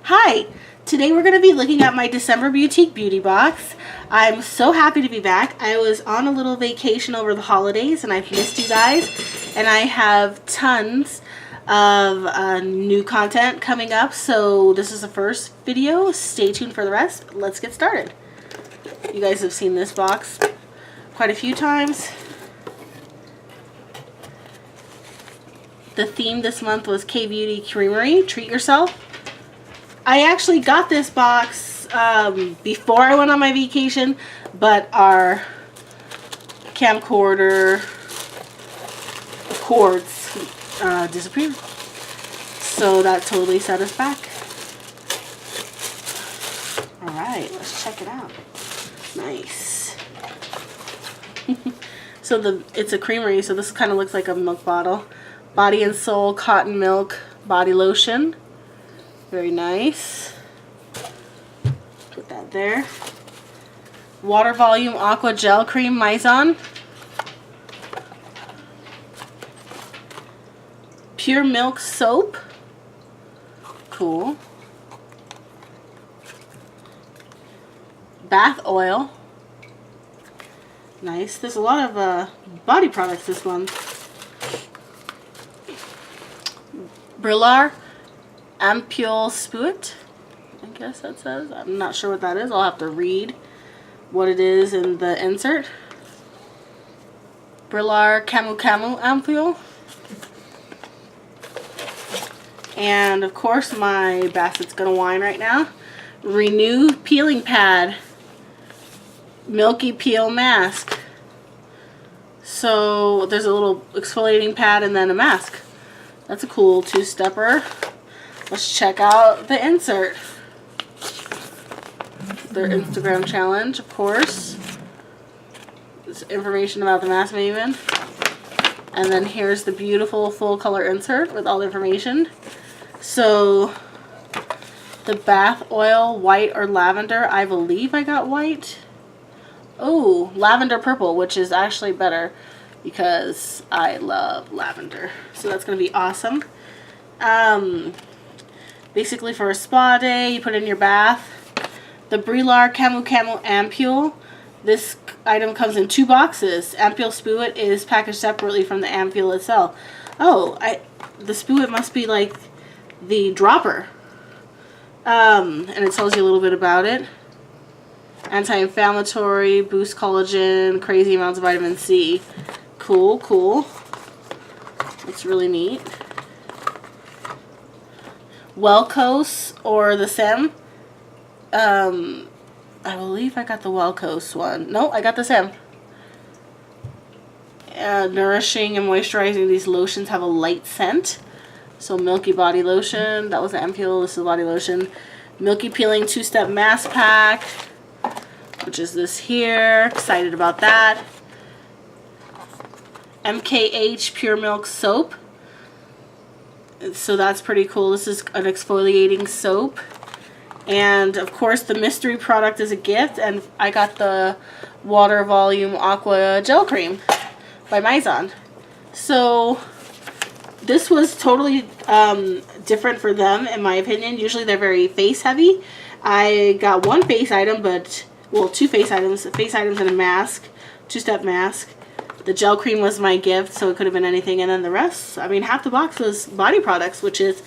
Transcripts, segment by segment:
Hi! Today we're going to be looking at my December Beauteque beauty box. I'm so happy to be back. I was on a little vacation over the holidays and I've missed you guys. And I have tons of new content coming up. So this is the first video. Stay tuned for the rest. Let's get started. You guys have seen this box quite a few times. The theme this month was K-Beauty Creamery, Treat Yourself. I actually got this box before I went on my vacation, but our camcorder cords disappeared. So that totally set us back. Alright, let's check it out. Nice. So it's a creamery, so this kind of looks like a milk bottle. Body and Soul Cotton Milk Body Lotion. Very nice. Put that there. Water Volume Aqua Gel Cream Maison. Pure Milk Soap. Cool. Bath Oil. Nice. There's a lot of body products this month. Brillar Ampule Spuit. I guess that says. I'm not sure what that is. I'll have to read what it is in the insert. Brillar Camu Camu Ampule. And of course my basset's gonna whine right now. Renew Peeling Pad. Milky Peel Mask. So there's a little exfoliating pad and then a mask. That's a cool two-stepper. Let's check out the insert. Their Instagram challenge, of course. There's information about the mask maven. And then here's the beautiful full color insert with all the information. So the bath oil, white or lavender. I believe I got white. Oh, lavender purple, which is actually better because I love lavender. So that's going to be awesome. Basically for a spa day, you put in your bath. The Brillar Camu Camu Ampule. This item comes in 2 boxes. Ampule Spuit is packaged separately from the ampule itself. Oh, the Spuit must be like the dropper. And it tells you a little bit about it. Anti-inflammatory, boost collagen, crazy amounts of vitamin C. Cool, cool. That's really neat. Welcose or the Sem. I believe I got the Welcose one. No, I got the Sem. Nourishing and moisturizing. These lotions have a light scent. So Milky Body Lotion. That was the ampule. This is the body lotion. Milky Peeling 2-Step Mask Pack, which is this here. Excited about that. MKH Pure Milk Soap. So that's pretty cool. This is an exfoliating soap. And of course the mystery product is a gift, and I got the Water Volume Aqua Gel Cream by Maison. So this was totally different for them in my opinion. Usually they're very face heavy. I got one face item, but well, 2 face items and a mask, 2-step mask. The gel cream was my gift, so it could have been anything, and then the rest, I mean, half the box was body products, which is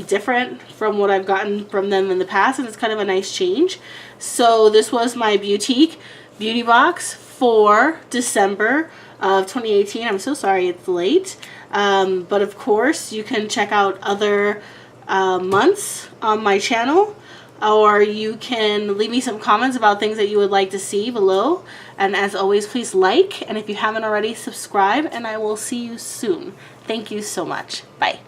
different from what I've gotten from them in the past, and it's kind of a nice change. So this was my Beauteque beauty box for December of 2018. I'm so sorry it's late, but of course you can check out other months on my channel, or you can leave me some comments about things that you would like to see below. And as always, please like, and if you haven't already, subscribe, and I will see you soon. Thank you so much. Bye.